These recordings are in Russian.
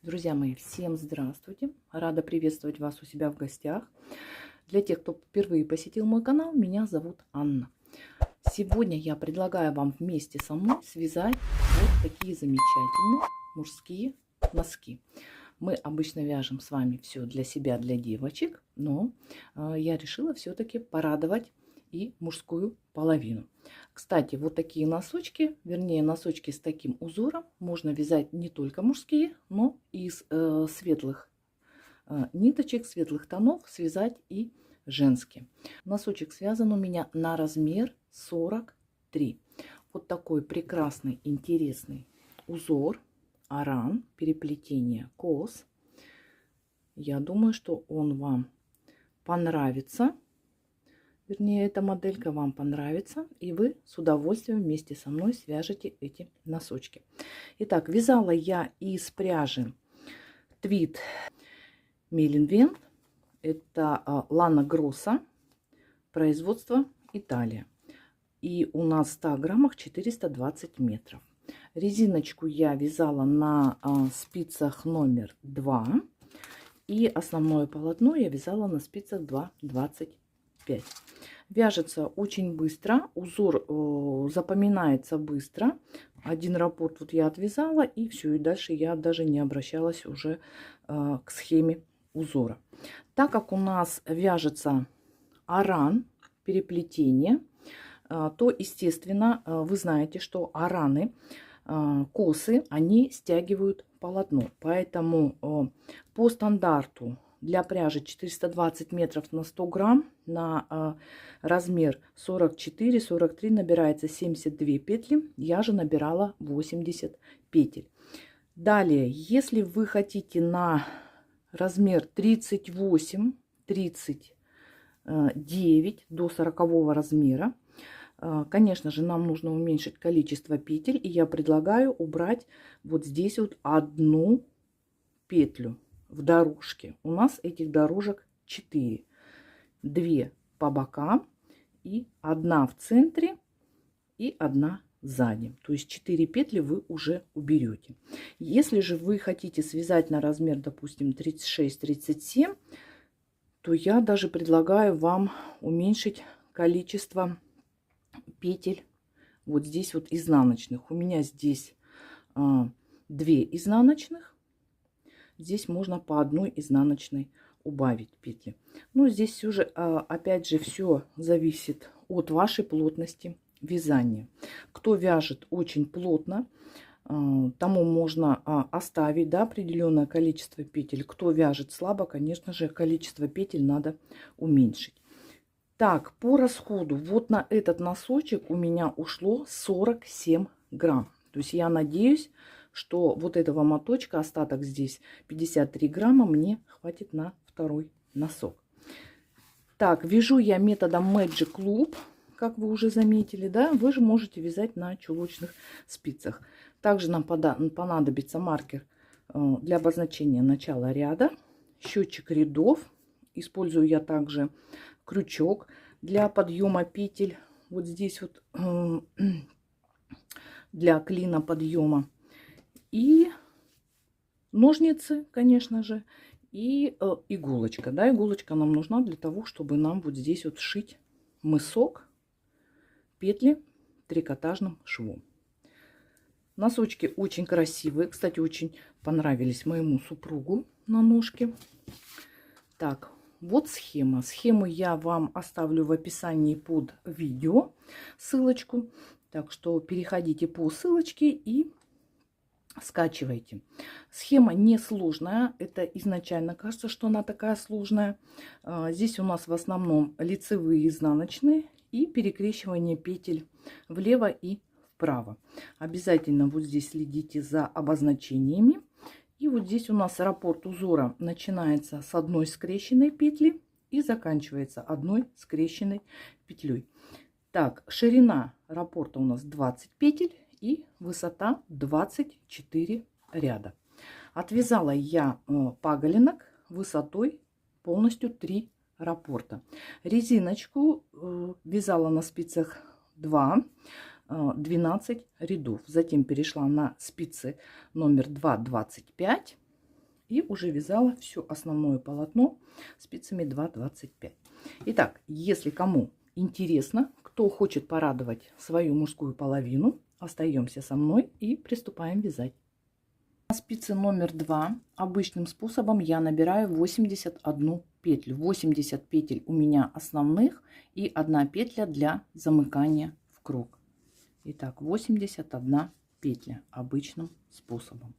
Друзья мои, всем здравствуйте! Рада приветствовать вас у себя в гостях. Для тех, кто впервые посетил мой канал, меня зовут Анна. Сегодня я предлагаю вам вместе со мной связать вот такие замечательные мужские носки. Мы обычно вяжем с вами все для себя, для девочек, но я решила все-таки порадовать и мужскую половину. Кстати, вот такие носочки, вернее носочки с таким узором можно вязать не только мужские, но и из светлых ниточек, светлых тонов связать и женские. Носочек связан у меня на размер 43. Вот такой прекрасный, интересный узор, аран, переплетение кос. Я думаю, что он вам понравится. Вернее, эта моделька вам понравится, и вы с удовольствием вместе со мной свяжете эти носочки. Итак, вязала я из пряжи Твид Меленвен. Это Лана Гросса, производство Италия. И у нас в 100 граммах 420 метров. Резиночку я вязала на спицах номер 2. И основное полотно я вязала на спицах 2,25. Вяжется очень быстро, узор запоминается быстро. Один раппорт вот я отвязала, и все, и дальше я даже не обращалась уже к схеме узора. Так как у нас вяжется аран, переплетение, то, естественно, вы знаете, что араны, косы, они стягивают полотно. Поэтому по стандарту для пряжи 420 метров на 100 грамм на размер 44-43 набирается 72 петли. Я же набирала 80 петель. Далее, если вы хотите на размер 38-39 до 40 размера, конечно же, нам нужно уменьшить количество петель. И я предлагаю убрать вот здесь вот одну петлю в дорожке. У нас этих дорожек 4. 2 по бокам и 1 в центре и 1 сзади. То есть 4 петли вы уже уберете. Если же вы хотите связать на размер, допустим, 36-37, то я даже предлагаю вам уменьшить количество петель вот здесь вот изнаночных. У меня здесь 2 изнаночных. Здесь можно по одной изнаночной убавить петли. Ну, здесь уже, опять же, все зависит от вашей плотности вязания. Кто вяжет очень плотно, тому можно оставить, да, определенное количество петель. Кто вяжет слабо, конечно же, количество петель надо уменьшить. Так, по расходу, вот на этот носочек у меня ушло 47 грамм. То есть я надеюсь, что вот этого моточка, остаток здесь 53 грамма, мне хватит на второй носок. Так, вяжу я методом Magic Loop, как вы уже заметили, да, вы же можете вязать на чулочных спицах. Также нам понадобится маркер для обозначения начала ряда, счетчик рядов. Использую я также крючок для подъема петель. Вот здесь вот для клина подъема. И ножницы, конечно же, и иголочка. Да, иголочка нам нужна для того, чтобы нам вот здесь вот сшить мысок петли трикотажным швом. Носочки очень красивые. Кстати, очень понравились моему супругу на ножке. Так, вот схема. Схему я вам оставлю в описании под видео, ссылочку. Так что переходите по ссылочке и скачивайте. Схема несложная. Это изначально кажется, что она такая сложная. Здесь у нас в основном лицевые и изнаночные и перекрещивание петель влево и вправо. Обязательно вот здесь следите за обозначениями. И вот здесь у нас раппорт узора начинается с одной скрещенной петли и заканчивается одной скрещенной петлей. Так, ширина раппорта у нас 20 петель и высота 24 ряда. Отвязала я паголинок высотой полностью 3 раппорта. Резиночку вязала на спицах 2, 12 рядов. Затем перешла на спицы номер 2,25 И уже вязала все основное полотно спицами 2,25. Итак, если кому интересно, кто хочет порадовать свою мужскую половину, остаемся со мной и приступаем вязать. На спице номер 2 обычным способом я набираю 81 петлю. 80 петель у меня основных и 1 петля для замыкания в круг. Итак, 81 петля обычным способом.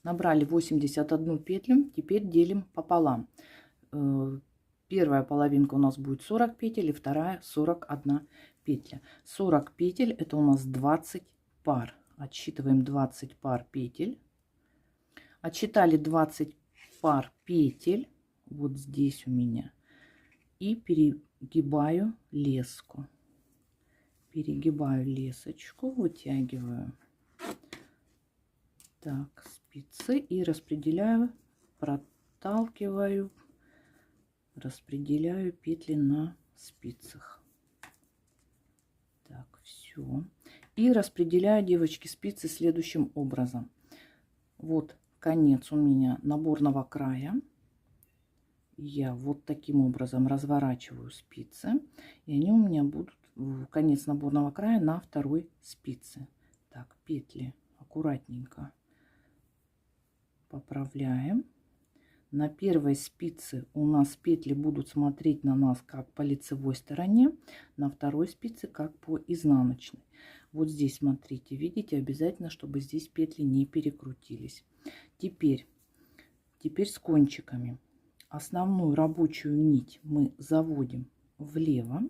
Набрали 81 петлю, теперь делим пополам. Первая половинка у нас будет 40 петель и вторая 41 петля. 40 петель это у нас 20 пар. Отсчитываем 20 пар петель. Отсчитали 20 пар петель вот здесь у меня. И перегибаю леску. Перегибаю лесочку, вытягиваю так спицы и распределяю, проталкиваю, распределяю петли на спицах. Так, все. И распределяю, девочки, спицы следующим образом. Вот конец у меня наборного края. Я вот таким образом разворачиваю спицы. И они у меня будут в конец наборного края на второй спице. Так, петли аккуратненько поправляем. На первой спице у нас петли будут смотреть на нас как по лицевой стороне, на второй спице как по изнаночной. Вот здесь смотрите, видите, обязательно, чтобы здесь петли не перекрутились. Теперь с кончиками. Основную рабочую нить мы заводим влево,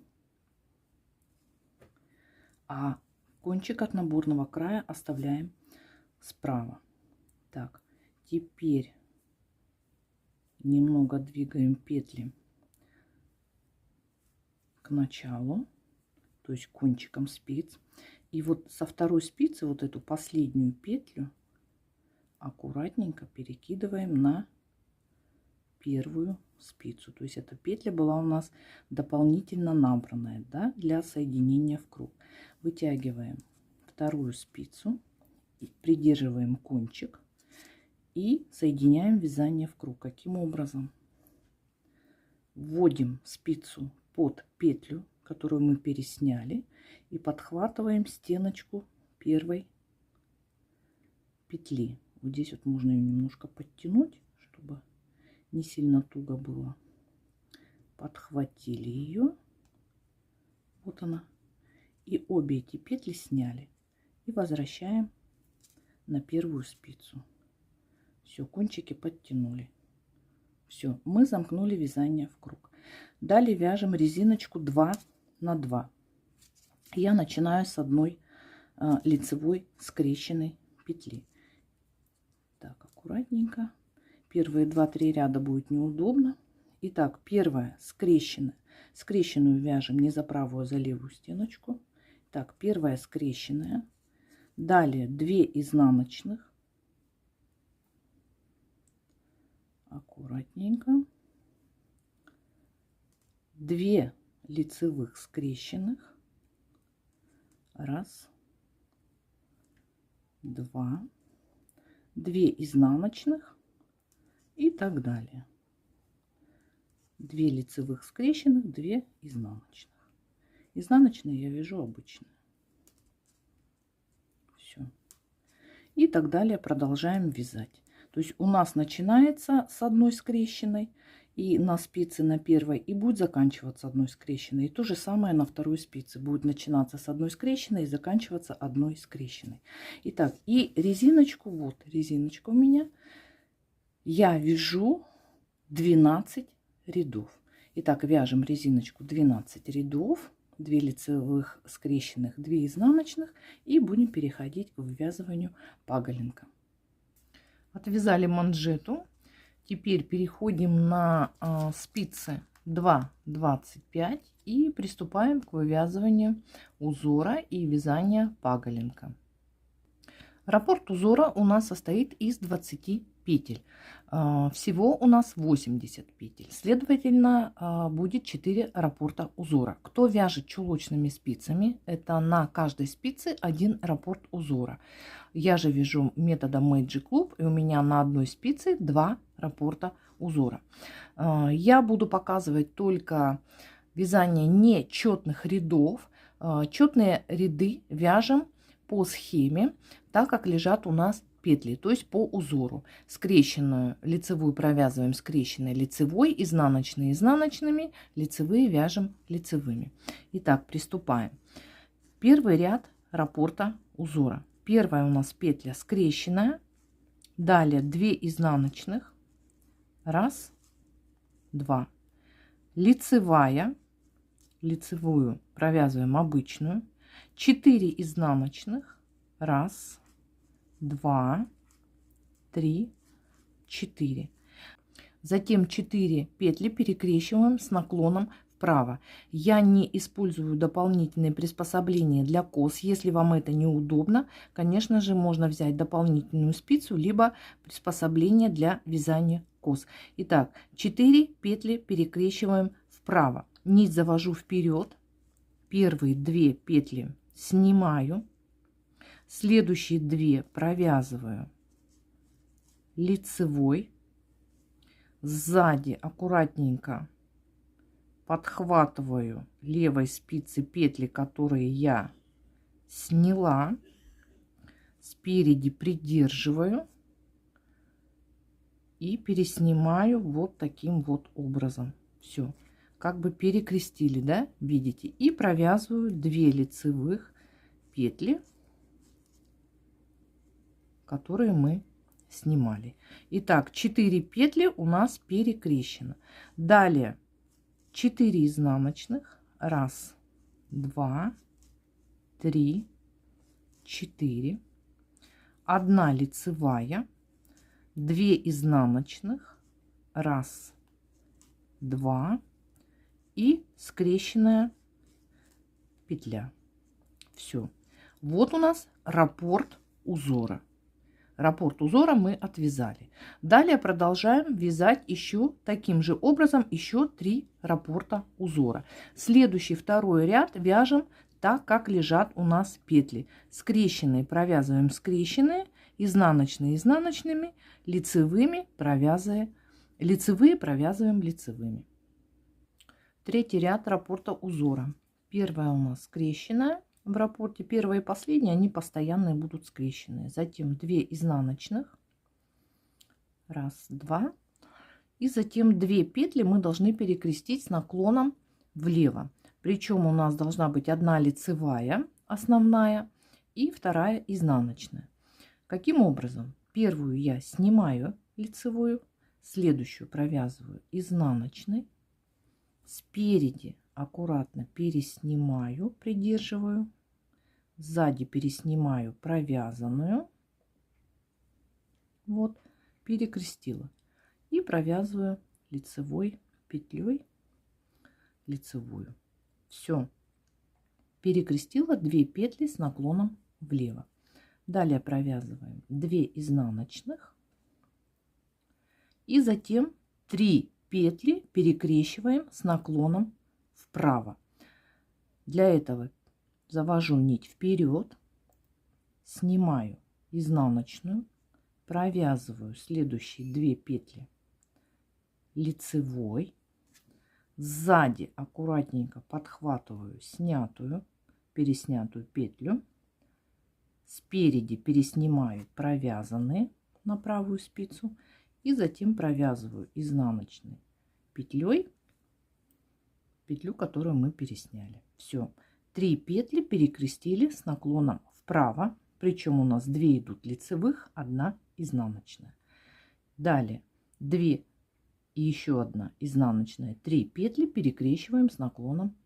а кончик от наборного края оставляем справа. Так, теперь немного двигаем петли к началу, то есть кончиком спиц. И вот со второй спицы вот эту последнюю петлю аккуратненько перекидываем на первую спицу. То есть эта петля была у нас дополнительно набранная, да, для соединения в круг. Вытягиваем вторую спицу, придерживаем кончик и соединяем вязание в круг. Каким образом? Вводим спицу под петлю, которую мы пересняли, и подхватываем стеночку первой петли. Вот здесь вот можно ее немножко подтянуть, чтобы не сильно туго было. Подхватили ее, вот она, и обе эти петли сняли и возвращаем на первую спицу. Все, кончики подтянули. Все, мы замкнули вязание в круг. Далее вяжем резиночку 2 на 2. Я начинаю с одной лицевой скрещенной петли. Так, аккуратненько. Первые 2-3 ряда будет неудобно. Итак, первая скрещенная. Скрещенную вяжем не за правую, а за левую стеночку. Так, первая скрещенная. Далее 2 изнаночных. Аккуратненько. 2 лицевых скрещенных. Раз, 2, 2 изнаночных и так далее. 2 лицевых скрещенных, 2 изнаночных. Изнаночные я вяжу обычные. Все. И так далее продолжаем вязать. То есть у нас начинается с одной скрещенной и на спице на первой, и будет заканчиваться одной скрещенной. И то же самое на второй спице. Будет начинаться с одной скрещенной и заканчиваться одной скрещенной. Итак, и резиночку, вот резиночка у меня, я вяжу 12 рядов. Итак, вяжем резиночку 12 рядов, 2 лицевых скрещенных, 2 изнаночных, и будем переходить к вывязыванию паголенка. Отвязали манжету. Теперь переходим на спицы 2,25 и приступаем к вывязыванию узора и вязания паголенка. Раппорт узора у нас состоит из 20 петель. Всего у нас 80 петель. Следовательно, будет 4 раппорта узора. Кто вяжет чулочными спицами, это на каждой спице 1 раппорт узора. Я же вяжу методом Magic Loop, и у меня на одной спице 2 раппорта узора. Я буду показывать только вязание нечетных рядов. Четные ряды вяжем по схеме, так как лежат у нас петли, то есть по узору. Скрещенную лицевую провязываем скрещенной лицевой, изнаночные изнаночными, лицевые вяжем лицевыми. Итак, приступаем. Первый ряд раппорта узора. Первая у нас петля скрещенная, далее 2 изнаночных, 1, 2, лицевая, лицевую провязываем обычную, 4 изнаночных, 1, 2, 3, 4. Затем 4 петли перекрещиваем с наклоном вправо. Я не использую дополнительные приспособления для кос. Если вам это неудобно, конечно же, можно взять дополнительную спицу, либо приспособление для вязания кос. Итак, 4 петли перекрещиваем вправо. Нить завожу вперед. Первые 2 петли снимаю. Следующие 2 провязываю лицевой. Сзади аккуратненько подхватываю левой спицы петли, которые я сняла. Спереди придерживаю и переснимаю вот таким вот образом. Все, как бы перекрестили, да, видите? И провязываю 2 лицевых петли, которые мы снимали. Итак, 4 петли у нас перекрещено. Далее 4 изнаночных, 1, 2, 3, 4, 1 лицевая, 2 изнаночных, 1, 2 и скрещенная петля. Все. Вот у нас раппорт узора. Раппорт узора мы отвязали. Далее продолжаем вязать еще таким же образом еще 3 раппорта узора. Следующий второй ряд вяжем так, как лежат у нас петли. Скрещенные провязываем скрещенные, изнаночные изнаночными, лицевые провязываем лицевыми. Третий ряд раппорта узора. Первая у нас скрещенная. В раппорте первая и последняя, они постоянные будут скрещенные. Затем 2 изнаночных, 1, 2, и затем 2 петли мы должны перекрестить с наклоном влево. Причем у нас должна быть 1 лицевая основная и 2 изнаночная. Каким образом? Первую я снимаю лицевую, следующую провязываю изнаночной, спереди аккуратно переснимаю, придерживаю, сзади переснимаю провязанную, вот, перекрестила и провязываю лицевой петлей лицевую. Все, перекрестила 2 петли с наклоном влево. Далее провязываем 2 изнаночных и затем 3 петли перекрещиваем с наклоном вправо. Для этого завожу нить вперед, снимаю изнаночную, провязываю следующие 2 петли лицевой, сзади аккуратненько подхватываю снятую, переснятую петлю, спереди переснимаю провязанные на правую спицу и затем провязываю изнаночной петлей петлю, которую мы пересняли. Все, 3 петли перекрестили с наклоном вправо, причем у нас 2 идут лицевых, 1 изнаночная. Далее 2 и еще 1 изнаночная, 3 петли перекрещиваем с наклоном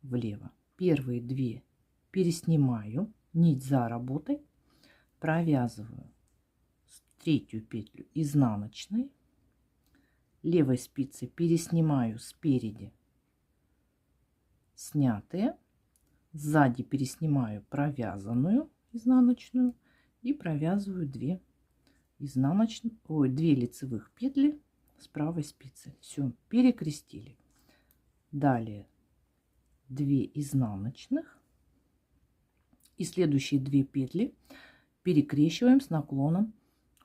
влево. Первые 2 переснимаю, нить за работой, провязываю 3-ю петлю изнаночной, левой спицей переснимаю спереди снятые, сзади переснимаю провязанную изнаночную и провязываю 2 изнаночных, ой, 2 лицевых петли с правой спицы. Все, перекрестили. Далее 2 изнаночных и следующие 2 петли перекрещиваем с наклоном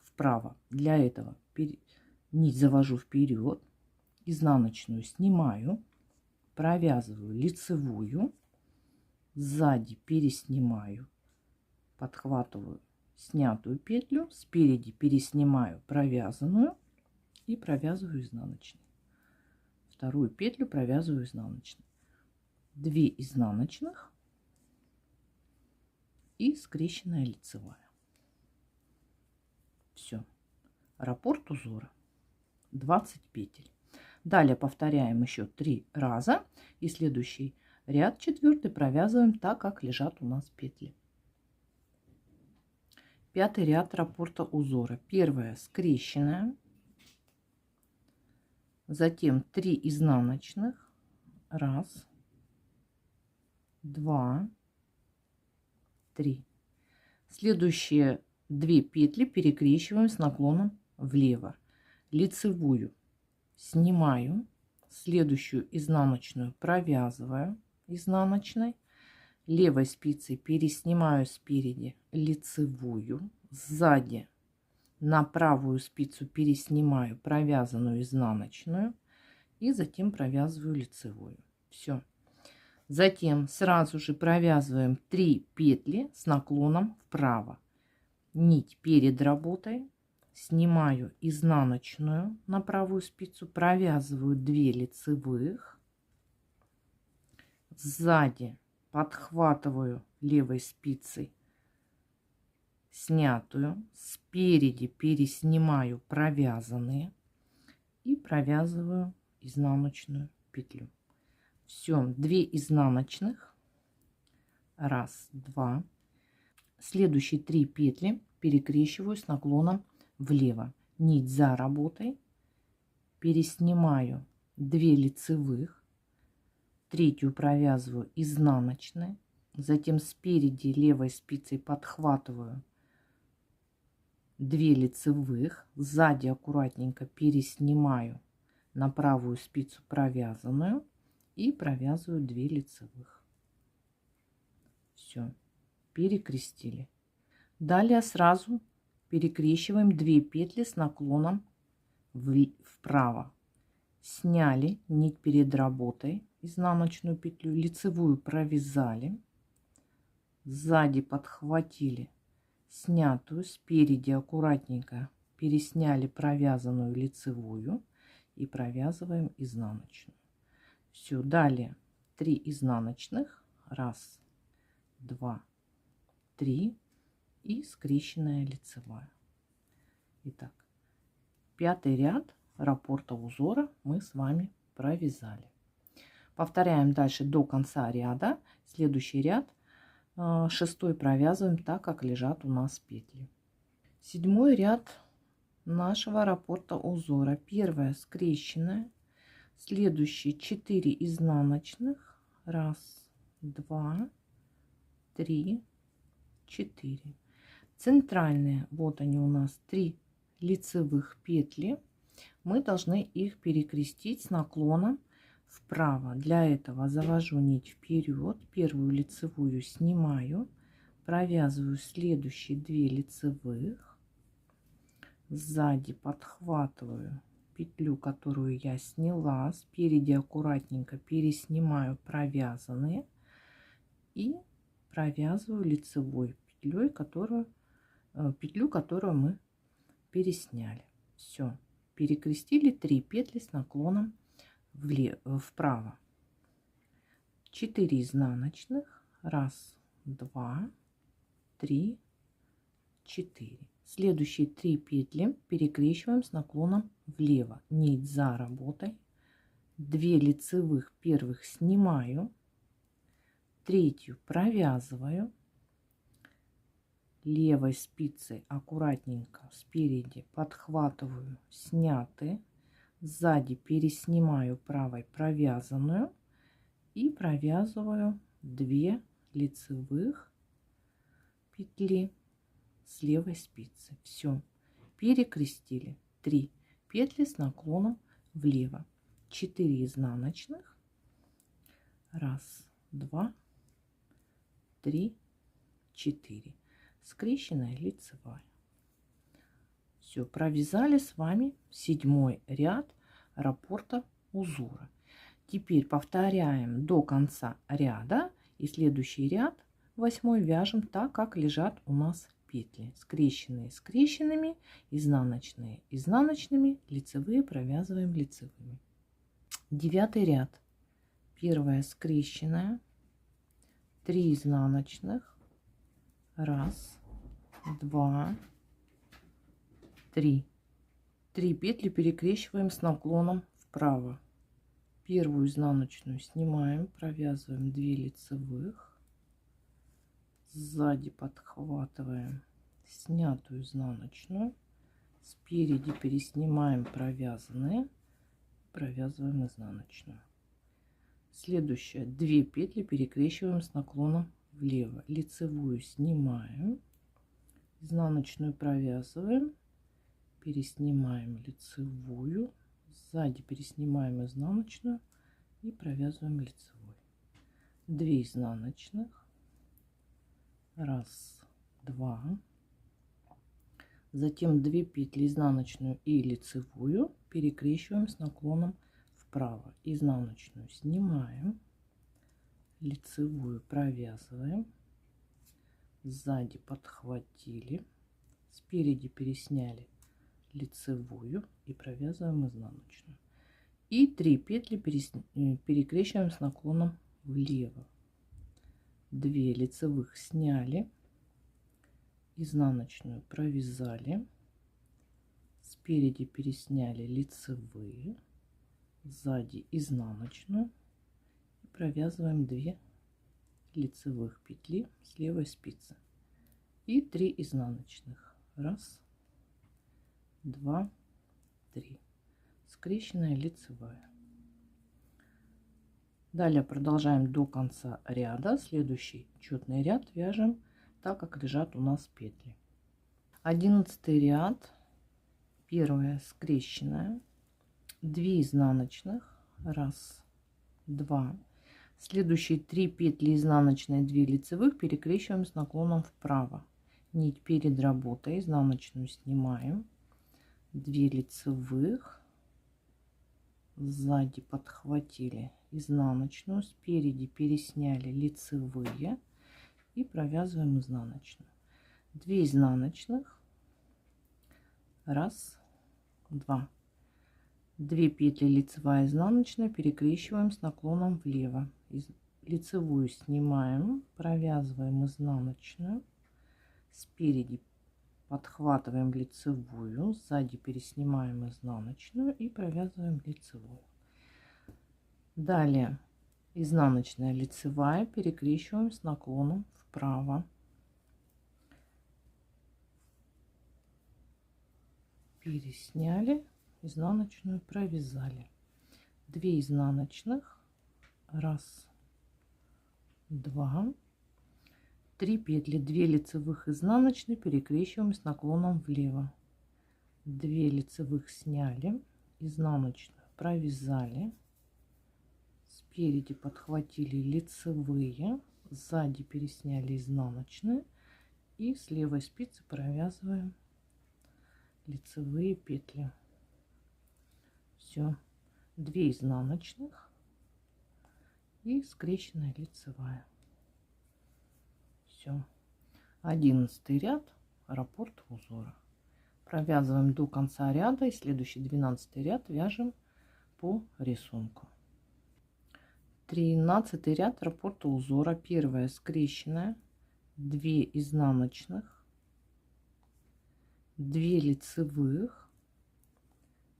вправо. Для этого нить завожу вперед, изнаночную снимаю, провязываю лицевую, сзади переснимаю, подхватываю снятую петлю, спереди переснимаю провязанную и провязываю изнаночной. Вторую петлю провязываю изнаночной. 2 изнаночных и скрещенная лицевая. Все. Раппорт узора 20 петель. Далее повторяем еще 3 раза и следующий ряд 4 провязываем так, как лежат у нас петли. 5 ряд раппорта узора. Первая скрещенная, затем 3 изнаночных, 1, 2, 3. Следующие 2 петли перекрещиваем с наклоном влево. Лицевую снимаю, следующую изнаночную провязываю изнаночной, левой спицей переснимаю спереди лицевую, сзади на правую спицу переснимаю провязанную изнаночную и затем провязываю лицевую. Все. Затем сразу же провязываем 3 петли с наклоном вправо. Нить перед работой, снимаю изнаночную на правую спицу, провязываю 2 лицевых, сзади подхватываю левой спицей снятую, спереди переснимаю провязанные и провязываю изнаночную петлю. Все, 2 изнаночных, 1, 2. Следующие 3 петли перекрещиваю с наклоном влево. Нить за работой, переснимаю 2 лицевых, третью провязываю изнаночной, затем спереди левой спицей подхватываю 2 лицевых, сзади аккуратненько переснимаю на правую спицу провязанную и провязываю 2 лицевых. Все, перекрестили. Далее сразу перекрещиваем 2 петли с наклоном вправо. Сняли нить перед работой, изнаночную петлю, лицевую провязали, сзади подхватили снятую, спереди аккуратненько пересняли провязанную лицевую и провязываем изнаночную. Все, далее 3 изнаночных, 1, 2, 3 и скрещенная лицевая. Итак, 5 ряд раппорта узора мы с вами провязали. Повторяем дальше до конца ряда. Следующий ряд 6 провязываем так, как лежат у нас петли. 7 ряд нашего раппорта узора. Первая скрещенная, следующие 4 изнаночных, 1, 2, 3, 4. Центральные, вот они у нас 3 лицевых петли. Мы должны их перекрестить с наклоном вправо. Для этого завожу нить вперед, первую лицевую снимаю, провязываю следующие 2 лицевых, сзади подхватываю петлю, которую я сняла, спереди аккуратненько переснимаю провязанные и провязываю лицевой петлей, петлю, которую мы пересняли. Все, перекрестили 3 петли с наклоном вправо. 4 изнаночных, 1, 2, 3, 4. Следующие 3 петли перекрещиваем с наклоном влево. Нить за работой, 2 лицевых первых снимаю, третью провязываю, левой спицей аккуратненько спереди подхватываю снятые, сзади переснимаю правой провязанную и провязываю 2 лицевых петли с левой спицы. Все, перекрестили 3 петли с наклоном влево, 4 изнаночных, 1, 2, 3, 4, скрещенная лицевая. Все, провязали с вами 7 ряд раппорта узора. Теперь повторяем до конца ряда и следующий ряд 8 вяжем так, как лежат у нас петли. Скрещенные скрещенными, изнаночные изнаночными, лицевые провязываем лицевыми. 9 ряд. 1 скрещенная, 3 изнаночных, 1, 2, 3. 3 петли перекрещиваем с наклоном вправо. Первую изнаночную снимаем, провязываем 2 лицевых, сзади подхватываем снятую изнаночную, спереди переснимаем провязанные, провязываем изнаночную. Следующее, 2 петли перекрещиваем с наклоном влево, лицевую снимаем, изнаночную провязываем, переснимаем лицевую, сзади переснимаем изнаночную и провязываем лицевой. 2 изнаночных, 1, 2, затем 2 петли изнаночную и лицевую перекрещиваем с наклоном вправо, изнаночную снимаем, лицевую провязываем, сзади подхватили, спереди пересняли лицевую и провязываем изнаночную. И 3 петли перекрещиваем с наклоном влево. 2 лицевых сняли, изнаночную провязали, спереди пересняли лицевые, сзади изнаночную и провязываем 2 лицевых петли с левой спицы и 3 изнаночных. 1, 2, 3, скрещенная лицевая. Далее продолжаем до конца ряда. Следующий четный ряд вяжем так, как лежат у нас петли. 11 ряд. 1 скрещенная, 2 изнаночных, 1, 2. Следующие 3 петли изнаночные, 2 лицевых перекрещиваем с наклоном вправо. Нить перед работой, изнаночную снимаем, 2 лицевых, сзади подхватили изнаночную, спереди пересняли лицевые и провязываем изнаночную. 2 изнаночных, 1, 2, 2 петли лицевая изнаночная перекрещиваем с наклоном влево, лицевую снимаем, провязываем изнаночную, спереди подхватываем лицевую, сзади переснимаем изнаночную и провязываем лицевую. Далее изнаночная лицевая перекрещиваем с наклоном вправо, пересняли, изнаночную провязали, 2 изнаночных, 1, 2, 3 петли, 2 лицевых изнаночные перекрещиваем с наклоном влево, 2 лицевых сняли, изнаночную провязали, спереди подхватили лицевые, сзади пересняли изнаночные и с левой спицы провязываем лицевые петли. Все, 2 изнаночных и скрещенная лицевая. Все, 11 ряд раппорт узора. Провязываем до конца ряда и следующий 12 ряд вяжем по рисунку. 13 ряд раппорта узора. 1 скрещенная, 2 изнаночных, 2 лицевых,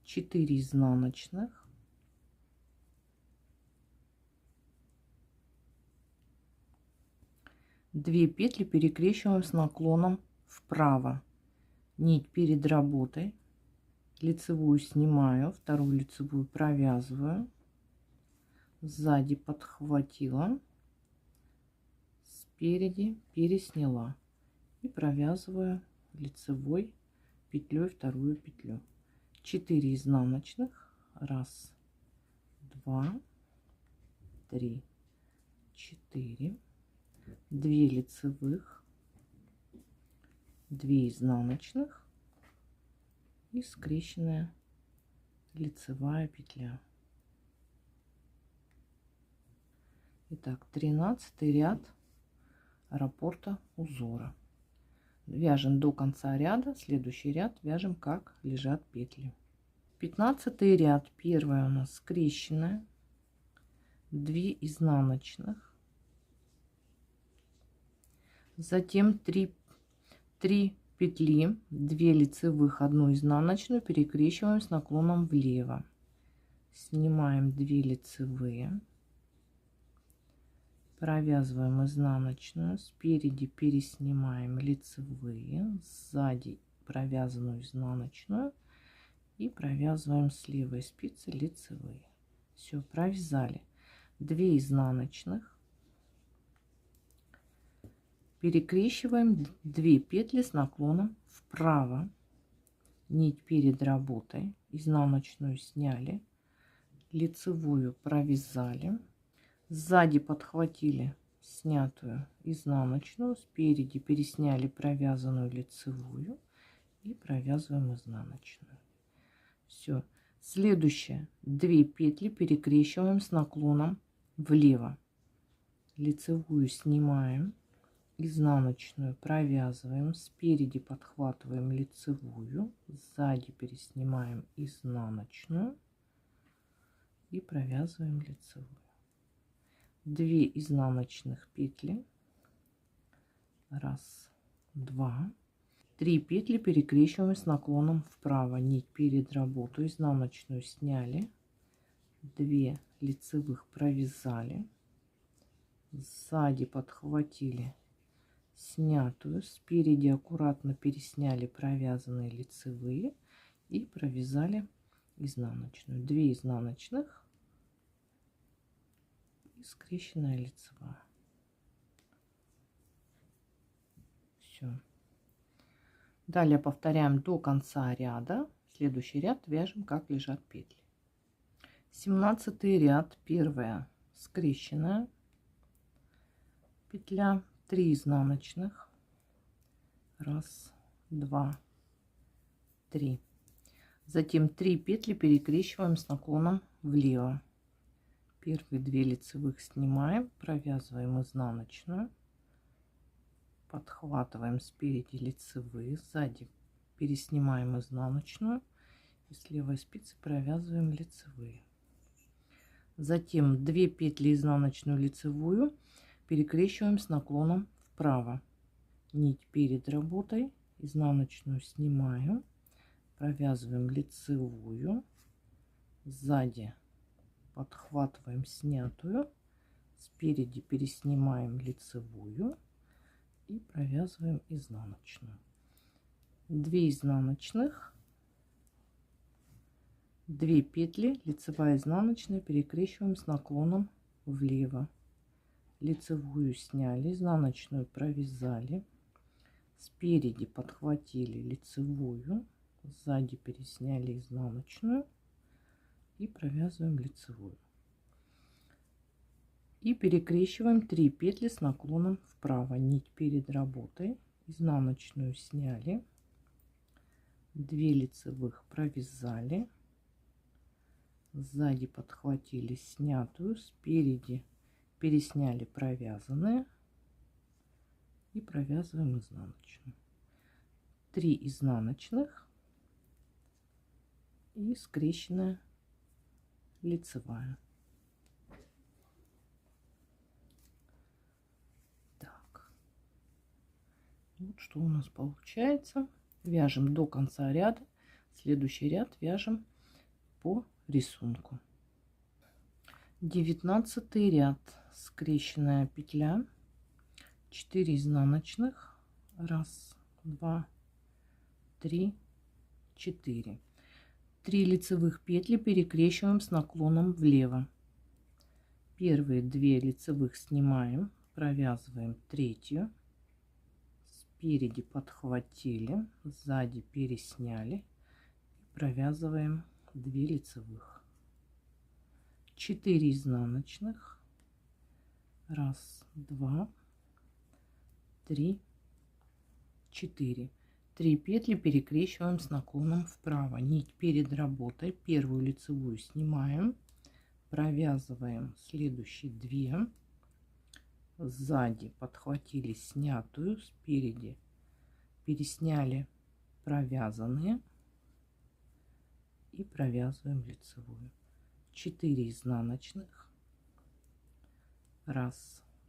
4 изнаночных, 2 петли перекрещиваем с наклоном вправо, нить перед работой, лицевую снимаю, вторую лицевую провязываю, сзади подхватила, спереди пересняла и провязываю лицевой петлей вторую петлю. 4 изнаночных, 1, 2, 3, 4, 2 лицевых, 2 изнаночных и скрещенная лицевая петля. Итак, 13 ряд раппорта узора. Вяжем до конца ряда, следующий ряд вяжем как лежат петли. 15 ряд, первая у нас скрещенная, 2 изнаночных, затем 3 петли, 2 лицевых, 1 изнаночную, перекрещиваем с наклоном влево, снимаем 2 лицевые, провязываем изнаночную, спереди переснимаем лицевые, сзади провязанную изнаночную и провязываем с левой спицы лицевые. Все, провязали. 2 изнаночных, перекрещиваем 2 петли с наклоном вправо, нить перед работой, изнаночную сняли, лицевую провязали, сзади подхватили снятую изнаночную, спереди пересняли провязанную лицевую и провязываем изнаночную. Все. Следующее, 2 петли перекрещиваем с наклоном влево, лицевую снимаем, изнаночную провязываем, спереди подхватываем лицевую, сзади переснимаем изнаночную и провязываем лицевую. 2 изнаночных петли, 1, 2, 3 петли перекрещиваем с наклоном вправо, нить перед работу, изнаночную сняли, 2 лицевых провязали, сзади подхватили снятую, спереди аккуратно пересняли провязанные лицевые и провязали изнаночную, 2 изнаночных и скрещенная лицевая. Все. Далее повторяем до конца ряда. Следующий ряд вяжем как лежат петли. 17 ряд, первая скрещенная петля, 3 изнаночных, 1, 2, 3, затем 3 петли перекрещиваем с наклоном влево, первые 2 лицевых снимаем, провязываем изнаночную, подхватываем спереди лицевые, сзади переснимаем изнаночную и с левой спицы провязываем лицевые. Затем 2 петли изнаночную лицевую перекрещиваем с наклоном вправо, нить перед работой, изнаночную снимаю, провязываем лицевую, сзади подхватываем снятую, спереди переснимаем лицевую и провязываем изнаночную. 2 изнаночных, 2 петли, лицевая, изнаночная, перекрещиваем с наклоном влево, лицевую сняли, изнаночную провязали, спереди подхватили лицевую, сзади пересняли изнаночную и провязываем лицевую. И перекрещиваем 3 петли с наклоном вправо, нить перед работой, изнаночную сняли, 2 лицевых провязали, сзади подхватили снятую, спереди пересняли провязанные и провязываем изнаночную. 3 изнаночных и скрещенная лицевая. Так, вот что у нас получается. Вяжем до конца ряда. Следующий ряд вяжем по рисунку. 19 ряд, скрещенная петля, 4 изнаночных, 1, 2, 3, 4, 3 лицевых петли перекрещиваем с наклоном влево, первые 2 лицевых снимаем, провязываем третью, спереди подхватили, сзади пересняли, провязываем 2 лицевых, 4 изнаночных, 1, 2, 3, 4. 3 петли перекрещиваем с наклоном вправо. Нить перед работой, первую лицевую снимаем, провязываем следующие 2, сзади подхватили снятую, спереди пересняли провязанные и провязываем лицевую. 4 изнаночных, 1,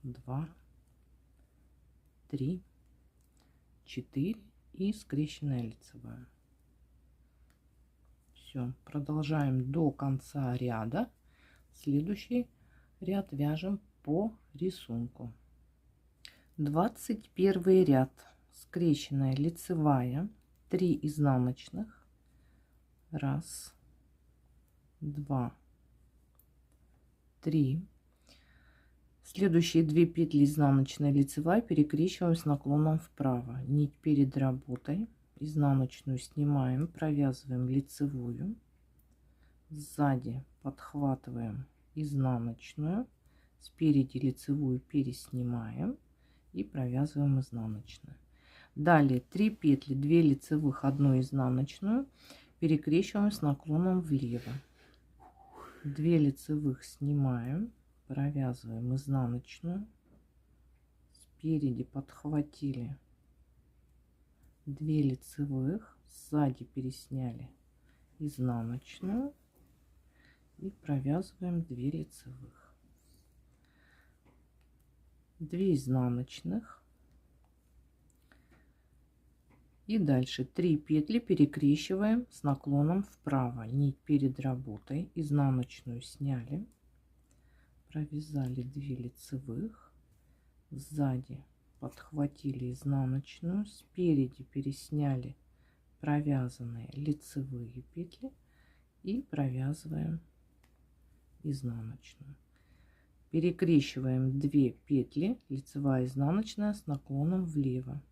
2, 3, 4 и скрещенная лицевая. Все, продолжаем до конца ряда. Следующий ряд вяжем по рисунку. 21 ряд, скрещенная лицевая, 3 изнаночных, 1, 2, 3. Следующие 2 петли изнаночная, лицевая перекрещиваем с наклоном вправо. Нить перед работой, изнаночную снимаем, провязываем лицевую, сзади подхватываем изнаночную, спереди лицевую переснимаем и провязываем изнаночную. Далее 3 петли, 2 лицевых, 1 изнаночную перекрещиваем с наклоном влево. 2 лицевых снимаем, провязываем изнаночную, спереди подхватили 2 лицевых, сзади пересняли изнаночную и провязываем 2 лицевых, 2 изнаночных и дальше 3 петли перекрещиваем с наклоном вправо. Нить перед работой, изнаночную сняли, провязали 2 лицевых, сзади подхватили изнаночную, спереди пересняли провязанные лицевые петли и провязываем изнаночную. Перекрещиваем 2 петли, лицевая, изнаночная с наклоном влево.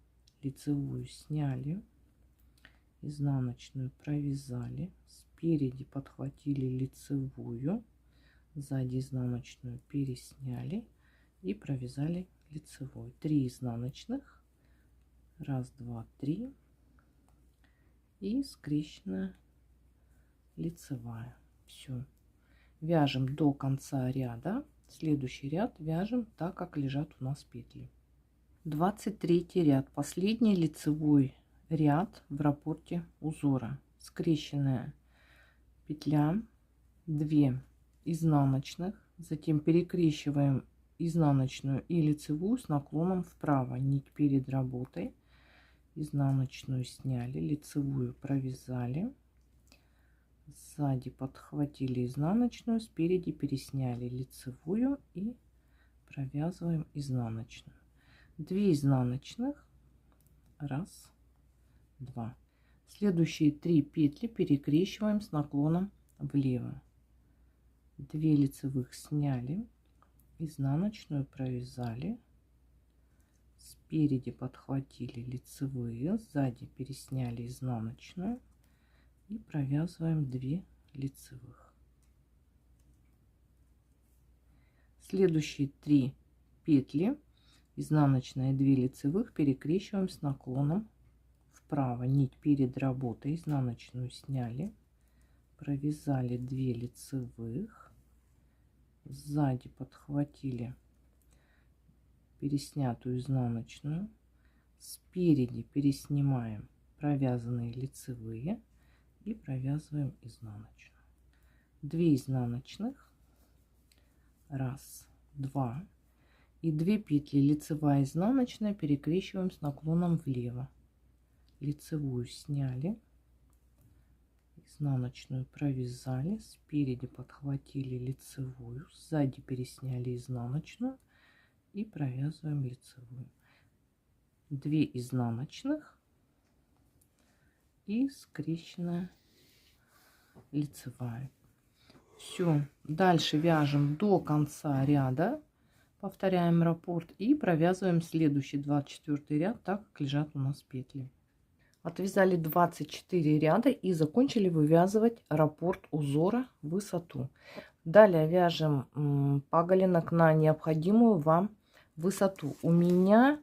Лицевую сняли, изнаночную провязали, спереди подхватили лицевую, сзади изнаночную пересняли и провязали лицевой. 3 изнаночных, 1, 2, 3 и скрещенная лицевая. Все, вяжем до конца ряда. Следующий ряд вяжем так, как лежат у нас петли. 23 ряд, последний лицевой ряд в раппорте узора. Скрещенная петля, 2 изнаночных, затем перекрещиваем изнаночную и лицевую с наклоном вправо. Нить перед работой, изнаночную сняли, лицевую провязали, сзади подхватили изнаночную, спереди пересняли лицевую и провязываем изнаночную. 2 изнаночных, 1, 2. Следующие 3 петли перекрещиваем с наклоном влево. 2 лицевых сняли, изнаночную провязали, спереди подхватили лицевые, сзади пересняли изнаночную и провязываем 2 лицевых. Следующие 3 петли, изнаночная, 2 лицевых, перекрещиваем с наклоном вправо. Нить перед работой, изнаночную сняли, провязали 2 лицевых, сзади подхватили переснятую изнаночную, спереди переснимаем провязанные лицевые и провязываем изнаночную. 2 изнаночных, 1, 2 и 2 петли лицевая, изнаночная перекрещиваем с наклоном влево. Лицевую сняли, изнаночную провязали, спереди подхватили лицевую, сзади пересняли изнаночную и провязываем лицевую. 2 изнаночных и скрещенная лицевая. Все, дальше вяжем до конца ряда. Повторяем раппорт и провязываем следующий 24 ряд, так как лежат у нас петли. Отвязали 24 ряда и закончили вывязывать раппорт узора в высоту. Далее вяжем паголинок на необходимую вам высоту. У меня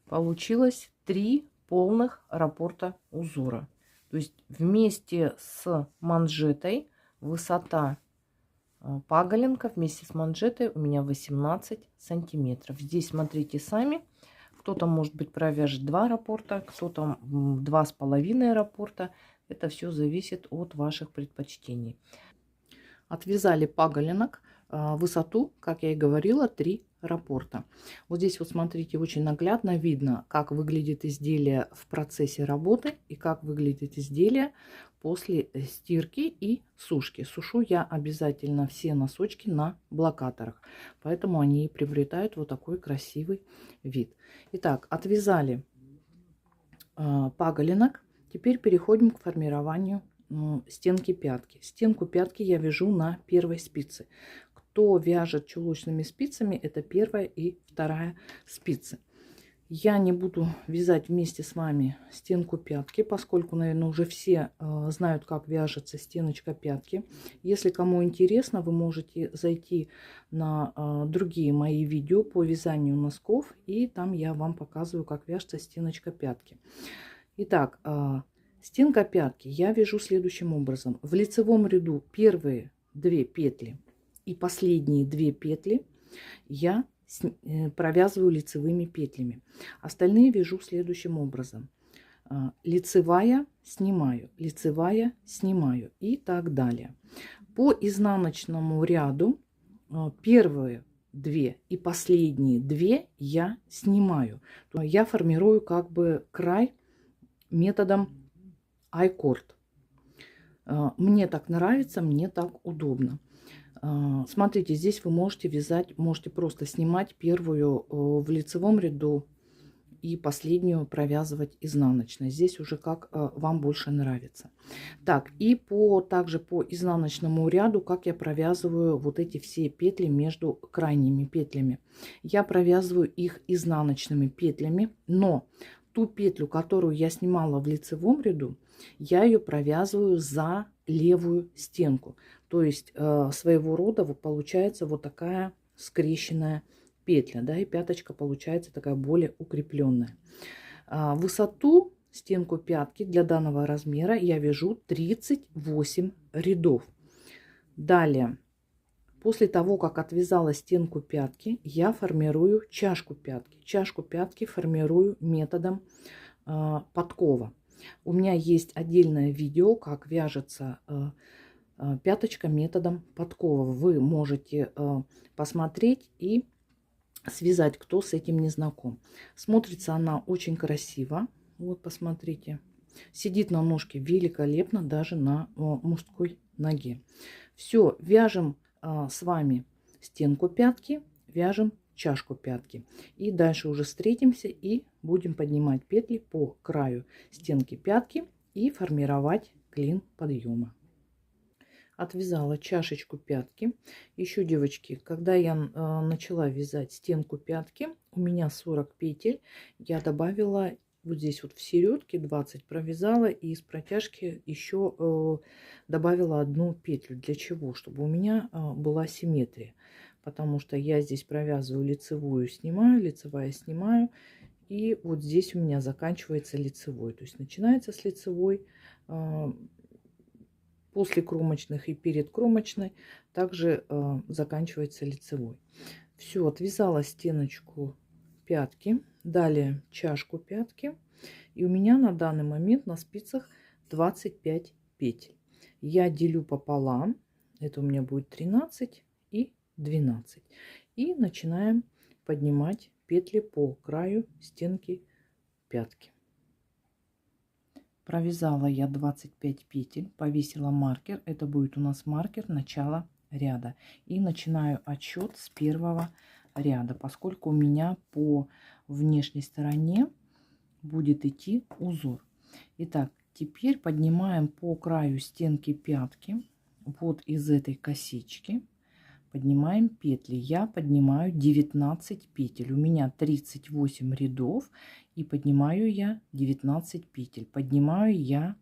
получилось 3 полных раппорта узора. То есть вместе с манжетой высота паголинка вместе с манжетой у меня 18 сантиметров. Здесь смотрите сами. Кто-то, может быть, провяжет 2 раппорта, кто-то 2,5 раппорта. Это все зависит от ваших предпочтений. Отвязали паголинок, высоту, как я и говорила, 3 раппорта. Вот здесь вот смотрите, очень наглядно видно, как выглядит изделие в процессе работы и как выглядит изделие после стирки и сушки. Сушу я обязательно все носочки на блокаторах, поэтому они и приобретают вот такой красивый вид. Итак, отвязали паголинок. Теперь переходим к формированию стенки пятки. Стенку пятки я вяжу на первой спице. Кто вяжет чулочными спицами, это первая и вторая спицы. Я не буду вязать вместе с вами стенку пятки, поскольку, наверное, уже все знают, как вяжется стеночка пятки. Если кому интересно, вы можете зайти на другие мои видео по вязанию носков, и там я вам показываю, как вяжется стеночка пятки. Итак, стенка пятки я вяжу следующим образом. В лицевом ряду первые 2 петли и последние 2 петли я провязываю лицевыми петлями. Остальные вяжу следующим образом. Лицевая, снимаю, лицевая, снимаю и так далее. По изнаночному ряду первые 2 и последние 2 я снимаю. Я формирую как бы край методом айкорд. Мне так нравится, мне так удобно. Смотрите, здесь вы можете вязать, можете просто снимать первую в лицевом ряду и последнюю провязывать изнаночной. Здесь уже как вам больше нравится. Так, и также по изнаночному ряду, как я провязываю вот эти все петли между крайними петлями. Я провязываю их изнаночными петлями, но ту петлю, которую я снимала в лицевом ряду, я ее провязываю за левую стенку. То есть своего рода получается вот такая скрещенная петля, да, и пяточка получается такая более укрепленная. Высоту стенку пятки для данного размера я вяжу 38 рядов. Далее, после того, как отвязала стенку пятки, я формирую чашку пятки. Чашку пятки формирую методом подкова. У меня есть отдельное видео, как вяжется пяточка методом подкова. Вы можете посмотреть и связать, кто с этим не знаком. Смотрится она очень красиво. Вот посмотрите. Сидит на ножке великолепно, даже на мужской ноге. Все, вяжем с вами стенку пятки, вяжем чашку пятки. И дальше уже встретимся и будем поднимать петли по краю стенки пятки и формировать клин подъема. Отвязала чашечку пятки. Еще, девочки, когда я начала вязать стенку пятки, у меня 40 петель. Я добавила вот здесь вот в середке 20 провязала и из протяжки еще добавила 1 петлю. Для чего? Чтобы у меня была симметрия. Потому что я здесь провязываю лицевую, снимаю, лицевая, снимаю. И вот здесь у меня заканчивается лицевой. То есть начинается с лицевой, после кромочных и перед кромочной также заканчивается лицевой. Все, отвязала стеночку пятки, далее чашку пятки. И у меня на данный момент на спицах 25 петель. Я делю пополам. Это у меня будет 13 и 12. И начинаем поднимать петли по краю стенки пятки. Провязала я 25 петель, повесила маркер. Это будет у нас маркер начала ряда. И начинаю отсчет с первого ряда, поскольку у меня по внешней стороне будет идти узор. Итак, теперь поднимаем по краю стенки пятки, вот из этой косички, поднимаем петли. Я поднимаю 19 петель. У меня 38 рядов. И поднимаю я 19 петель. Поднимаю я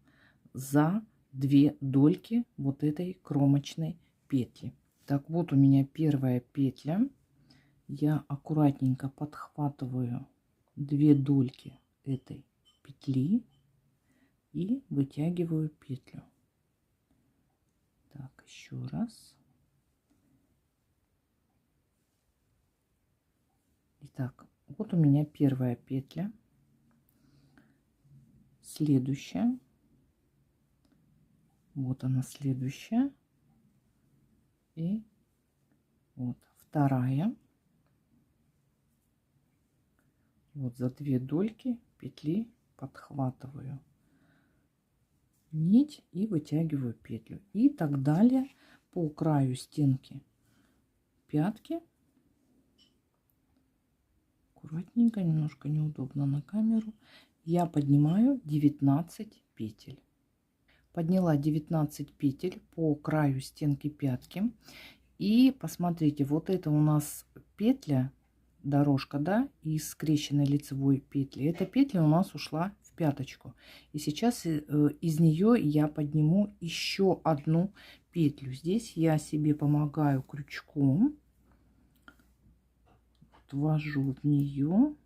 за 2 дольки вот этой кромочной петли. Так, вот у меня первая петля. Я аккуратненько подхватываю 2 дольки этой петли и вытягиваю петлю. Так, еще раз. Итак, вот у меня первая петля, следующая, вот она следующая, и вот вторая. Вот за 2 дольки петли подхватываю нить и вытягиваю петлю. И так далее по краю стенки пятки. Аккуратненько, немножко неудобно на камеру. Я поднимаю 19 петель. Подняла 19 петель по краю стенки пятки. И посмотрите, вот это у нас петля, дорожка, да, из скрещенной лицевой петли. Эта петля у нас ушла в пяточку. И сейчас из нее я подниму еще одну петлю. Здесь я себе помогаю крючком. Ввожу в нее.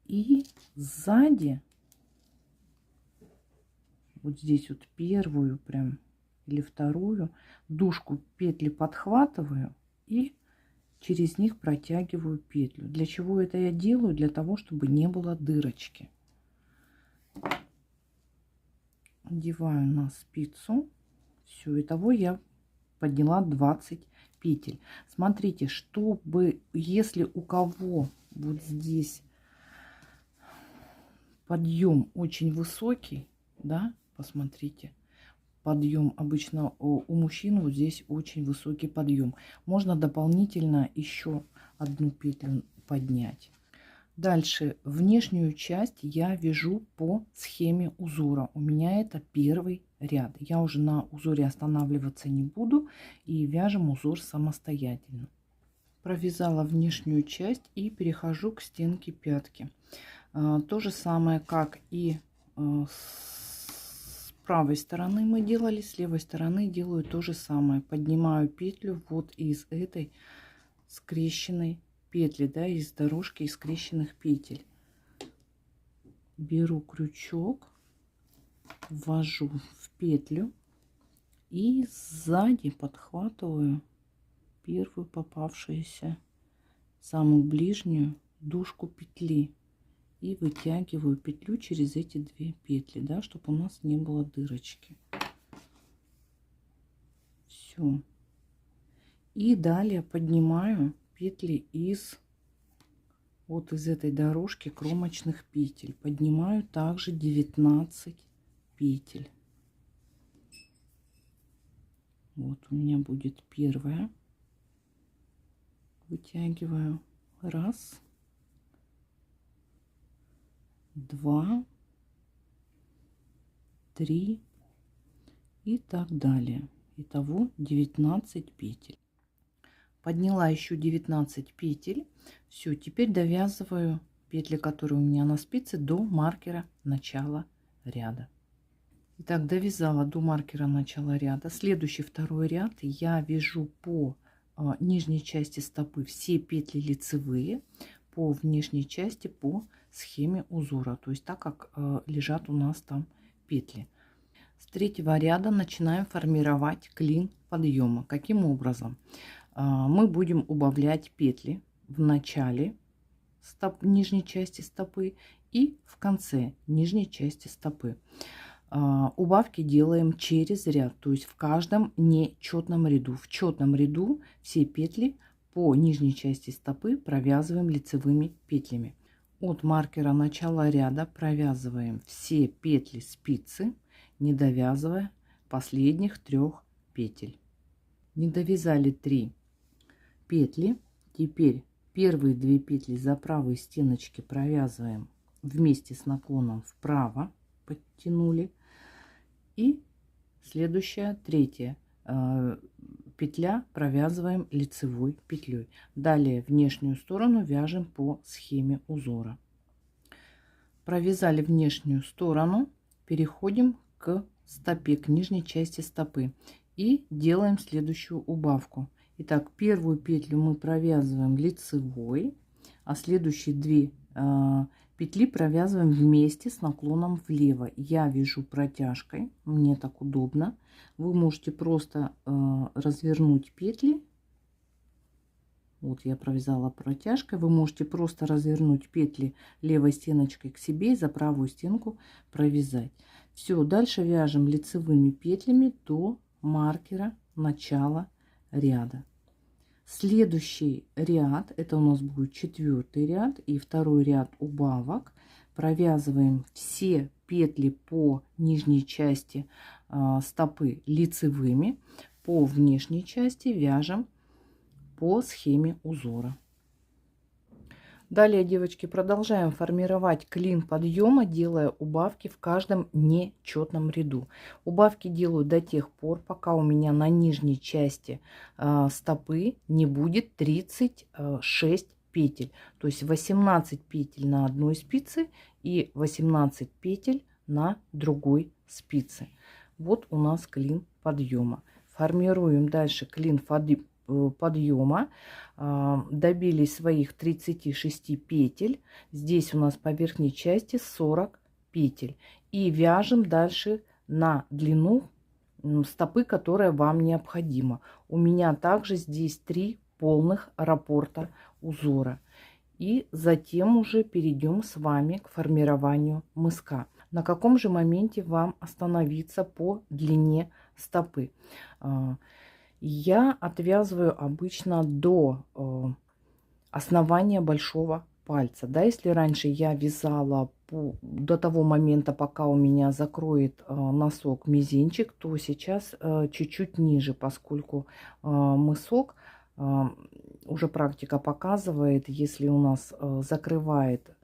И сзади, вот здесь вот первую прям или вторую дужку петли подхватываю и через них протягиваю петлю. Для чего это я делаю? Для того, чтобы не было дырочки. Одеваю на спицу. Все, итого я подняла 20 петель. Смотрите, чтобы, если у кого вот здесь подъем очень высокий, да, посмотрите, подъем обычно у мужчин вот здесь очень высокий подъем. Можно дополнительно еще одну петлю поднять. Дальше внешнюю часть я вяжу по схеме узора. У меня это первый ряд. Я уже на узоре останавливаться не буду и вяжем узор самостоятельно. Провязала внешнюю часть и перехожу к стенке пятки. То же самое, как и с правой стороны мы делали, с левой стороны делаю то же самое. Поднимаю петлю вот из этой скрещенной петли, да, из дорожки из скрещенных петель. Беру крючок, ввожу в петлю и сзади подхватываю первую попавшуюся, самую ближнюю дужку петли и вытягиваю петлю через эти 2 петли, да, чтобы у нас не было дырочки. Все. И далее поднимаю петли из вот из этой дорожки кромочных петель. Поднимаю также 19 петель. Вот у меня будет первая. Вытягиваю. Раз. 2, 3 и так далее. Итого 19 петель. Подняла еще 19 петель. Все, теперь довязываю петли, которые у меня на спице, до маркера начала ряда. Итак, довязала до маркера начала ряда. Следующий второй ряд я вяжу по нижней части стопы все петли лицевые, по внешней части по схеме узора, то есть так как лежат у нас там петли. С третьего ряда начинаем формировать клин подъема. Каким образом? Мы будем убавлять петли в начале нижней части стопы и в конце нижней части стопы. Убавки делаем через ряд, то есть в каждом нечетном ряду. В четном ряду все петли по нижней части стопы провязываем лицевыми петлями. От маркера начала ряда провязываем все петли спицы, не довязывая последних 3 петель. Не довязали 3 петли. Теперь первые 2 петли за правые стеночки провязываем вместе с наклоном вправо, подтянули. И следующая, третья петля провязываем лицевой петлей. Далее внешнюю сторону вяжем по схеме узора. Провязали внешнюю сторону, переходим к стопе, к нижней части стопы и делаем следующую убавку. Итак, первую петлю мы провязываем лицевой, а следующие две петли провязываем вместе с наклоном влево. Я вяжу протяжкой, мне так удобно. Вы можете просто развернуть петли. Вот я провязала протяжкой. Вы можете просто развернуть петли левой стеночкой к себе и за правую стенку провязать. Все, дальше вяжем лицевыми петлями до маркера начала ряда. Следующий ряд, это у нас будет 4-й ряд и 2-й ряд убавок. Провязываем все петли по нижней части стопы лицевыми, по внешней части вяжем по схеме узора. Далее, девочки, продолжаем формировать клин подъема, делая убавки в каждом нечетном ряду. Убавки делаю до тех пор, пока у меня на нижней части стопы не будет 36 петель. То есть 18 петель на одной спице и 18 петель на другой спице. Вот у нас клин подъема. Формируем дальше клин подъема, добились своих 36 петель. Здесь у нас по верхней части 40 петель. И вяжем дальше на длину стопы, которая вам необходима. У меня также здесь 3 полных раппорта узора. И затем уже перейдем с вами к формированию мыска. На каком же моменте вам остановиться по длине стопы? Я отвязываю обычно до основания большого пальца. Да, если раньше я вязала до того момента, пока у меня закроет носок мизинчик, то сейчас чуть-чуть ниже, поскольку мысок, уже практика показывает, если у нас закрывает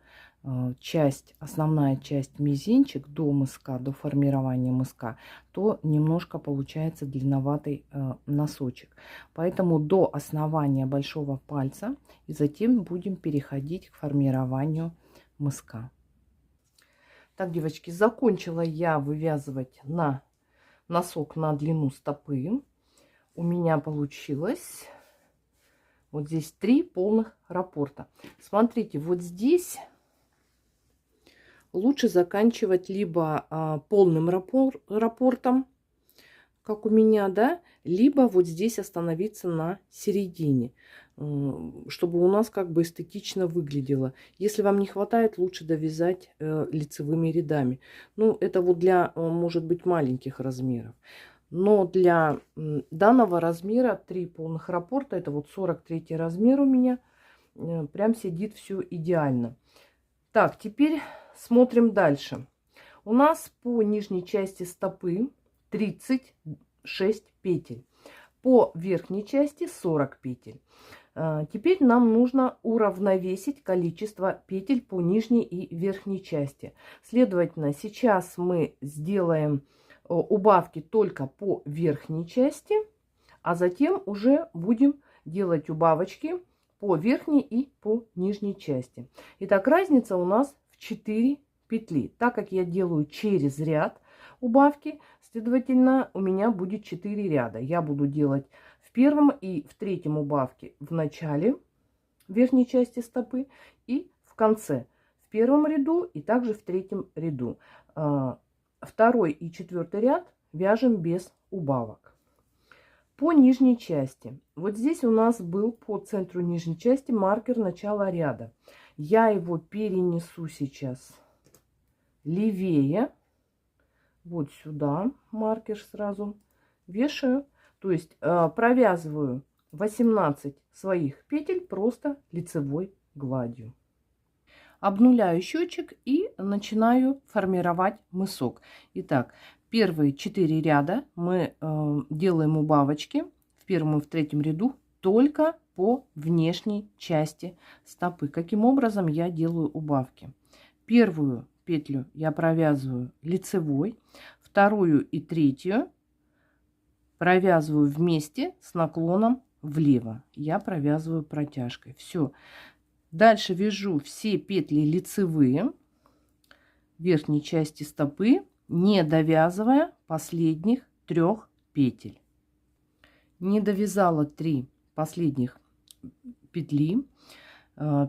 основная часть мизинчик до мыска, до формирования мыска, то немножко получается длинноватый носочек. Поэтому до основания большого пальца и затем будем переходить к формированию мыска. Так, девочки, закончила я вывязывать на носок на длину стопы. У меня получилось вот здесь 3 полных раппорта. Смотрите, вот здесь лучше заканчивать либо полным раппортом, как у меня, да, либо вот здесь остановиться на середине, чтобы у нас как бы эстетично выглядело. Если вам не хватает, лучше довязать лицевыми рядами. Ну, это вот для, может быть, маленьких размеров. Но для данного размера 3 полных раппорта, это вот 43 размер у меня, прям сидит все идеально. Так, теперь смотрим дальше. У нас по нижней части стопы 36 петель. По верхней части 40 петель. Теперь нам нужно уравновесить количество петель по нижней и верхней части. Следовательно, сейчас мы сделаем убавки только по верхней части, а затем уже будем делать убавочки по верхней и по нижней части. Итак, разница у нас в 4 петли. Так как я делаю через ряд убавки, следовательно, у меня будет 4 ряда. Я буду делать в первом и в третьем убавке в начале верхней части стопы и в конце. В первом ряду и также в третьем ряду. Второй и 4-й ряд вяжем без убавок. По нижней части. Вот здесь у нас был по центру нижней части маркер начала ряда. Я его перенесу сейчас левее. Вот сюда маркер сразу вешаю. То есть провязываю 18 своих петель просто лицевой гладью. Обнуляю счетчик и начинаю формировать мысок. Итак, первые 4 ряда мы делаем убавочки в первом и в третьем ряду только по внешней части стопы. Каким образом я делаю убавки? Первую петлю я провязываю лицевой, вторую и третью провязываю вместе с наклоном влево. Я провязываю протяжкой. Все. Дальше вяжу все петли лицевые верхней части стопы, не довязывая последних 3 петель. Не довязала 3 последних петли.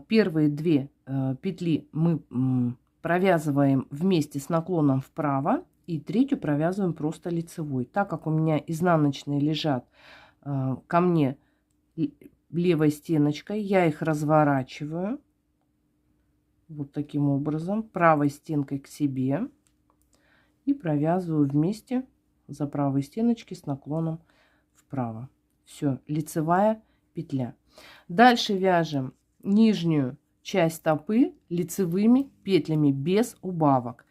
Первые 2 петли мы провязываем вместе с наклоном вправо, и третью провязываем просто лицевой. Так как у меня изнаночные лежат ко мне левой стеночкой, я их разворачиваю вот таким образом, правой стенкой к себе, и провязываю вместе за правой стеночки с наклоном вправо. Все, лицевая петля. Дальше вяжем нижнюю часть стопы лицевыми петлями без убавок.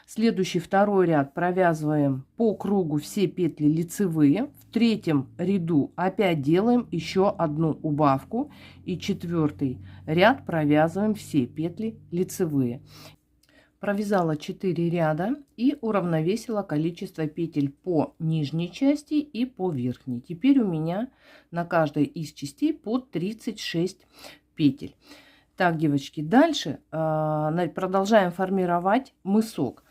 Следующий второй ряд провязываем по кругу все петли лицевые. В третьем ряду опять делаем еще одну убавку. И 4-й ряд провязываем все петли лицевые. Провязала 4 ряда и уравновесила количество петель по нижней части и по верхней. Теперь у меня на каждой из частей по 36 петель. Так, девочки, дальше продолжаем формировать мысок.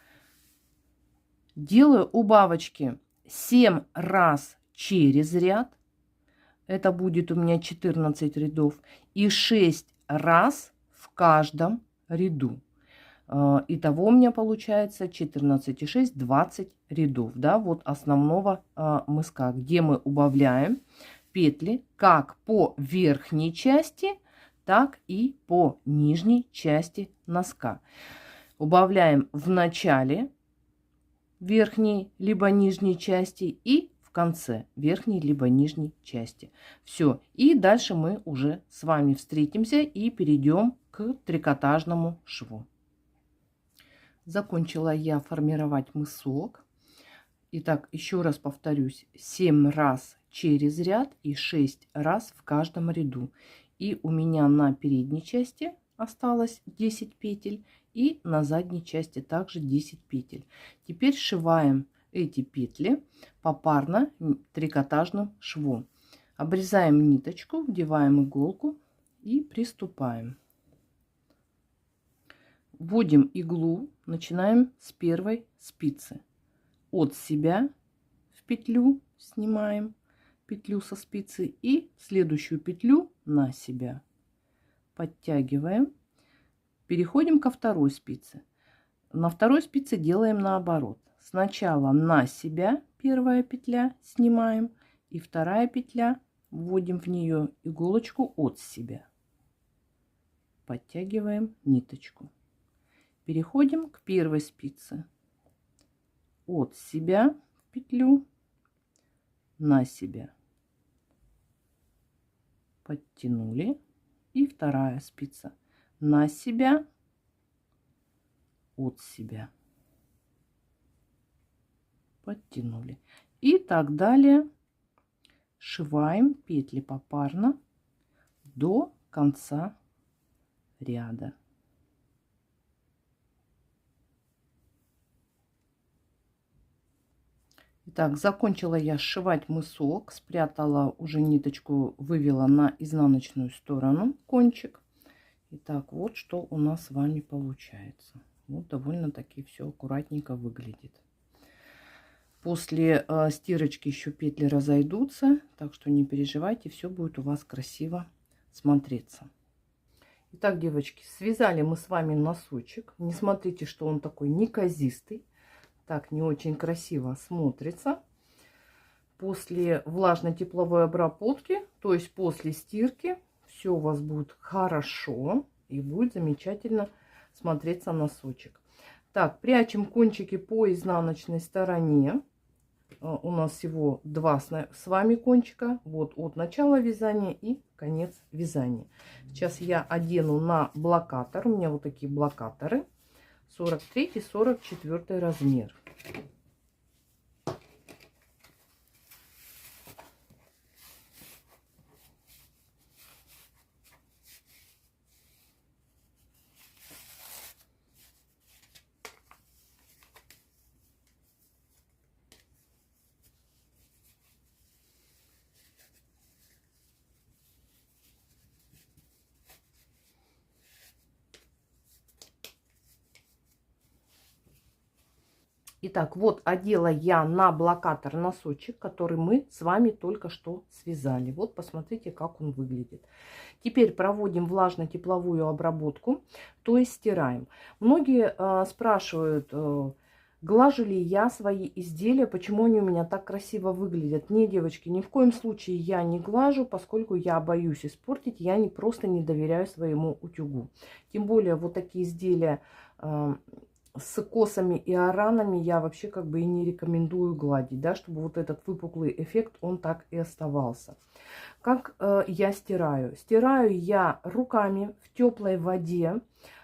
Делаю убавочки 7 раз через ряд. Это будет у меня 14 рядов. И 6 раз в каждом ряду. Итого у меня получается 14 и 6, 20 рядов. Да, вот основного мыска, где мы убавляем петли как по верхней части, так и по нижней части носка. Убавляем в начале верхней либо нижней части и в конце верхней либо нижней части. Все. И дальше мы уже с вами встретимся и перейдем к трикотажному шву. Закончила я формировать мысок. Итак, еще раз повторюсь. 7 раз через ряд и 6 раз в каждом ряду. И у меня на передней части осталось 10 петель. И на задней части также 10 петель. Теперь сшиваем эти петли попарно трикотажным швом. Обрезаем ниточку, вдеваем иголку и приступаем. Вводим иглу, начинаем с первой спицы. От себя в петлю снимаем петлю со спицы и следующую петлю на себя. Подтягиваем. Переходим ко второй спице. На второй спице делаем наоборот. Сначала на себя первая петля снимаем, и вторая петля вводим в нее иголочку от себя. Подтягиваем ниточку. Переходим к первой спице. От себя в петлю на себя. Подтянули. И вторая спица. На себя, от себя. Подтянули. И так далее. Сшиваем петли попарно до конца ряда. Итак, закончила я сшивать мысок, спрятала уже ниточку, вывела на изнаночную сторону кончик. Итак, вот что у нас с вами получается. Вот довольно-таки все аккуратненько выглядит. После стирочки еще петли разойдутся, так что не переживайте, все будет у вас красиво смотреться. Итак, девочки, связали мы с вами носочек. Не смотрите, что он такой неказистый. Так не очень красиво смотрится. После влажной тепловой обработки, то есть после стирки, все у вас будет хорошо и будет замечательно смотреться носочек. Так, прячем кончики по изнаночной стороне. У нас всего 2 с вами кончика. Вот от начала вязания и конец вязания. Сейчас я одену на блокатор. У меня вот такие блокаторы. 43-44 размер. Итак, вот одела я на блокатор носочек, который мы с вами только что связали. Вот посмотрите, как он выглядит. Теперь проводим влажно-тепловую обработку, то есть стираем. Многие спрашивают, глажу ли я свои изделия, почему они у меня так красиво выглядят. Не, девочки, ни в коем случае я не глажу, поскольку я боюсь испортить, я просто не доверяю своему утюгу. Тем более вот такие изделия с косами и оранами я вообще как бы и не рекомендую гладить, да, чтобы вот этот выпуклый эффект, он так и оставался. Как я стираю? Стираю я руками в теплой воде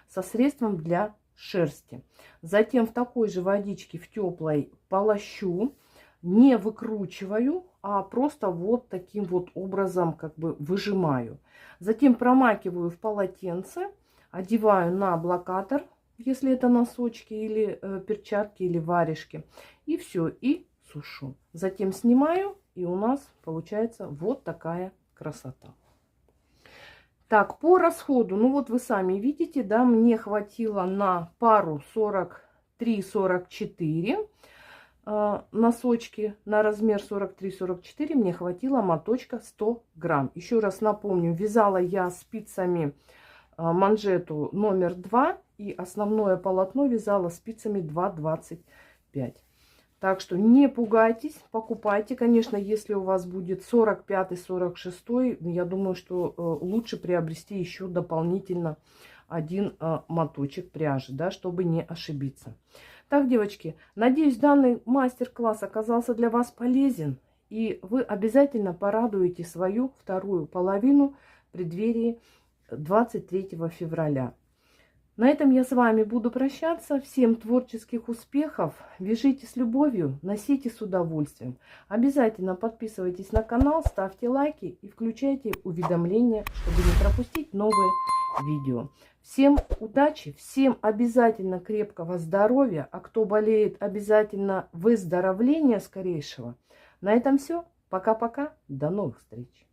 со средством для шерсти. Затем в такой же водичке в теплой полощу, не выкручиваю, а просто вот таким вот образом как бы выжимаю. Затем промакиваю в полотенце, одеваю на блокатор, если это носочки или перчатки или варежки. И все, и сушу. Затем снимаю, и у нас получается вот такая красота. Так, по расходу, ну вот вы сами видите, да, мне хватило на пару 43-44 носочки на размер 43-44, мне хватило моточка 100 грамм. Еще раз напомню, вязала я спицами манжету номер 2 и основное полотно вязала спицами 2,25. Так что не пугайтесь, покупайте. Конечно, если у вас будет 45-46, я думаю, что лучше приобрести еще дополнительно один моточек пряжи, да, чтобы не ошибиться. Так, девочки, надеюсь, данный мастер-класс оказался для вас полезен. И вы обязательно порадуете свою вторую половину в преддверии 23 февраля. На этом я с вами буду прощаться. Всем творческих успехов. Вяжите с любовью, носите с удовольствием. Обязательно подписывайтесь на канал, ставьте лайки и включайте уведомления, чтобы не пропустить новые видео. Всем удачи, всем обязательно крепкого здоровья. А кто болеет, обязательно выздоровления скорейшего. На этом все. Пока-пока. До новых встреч.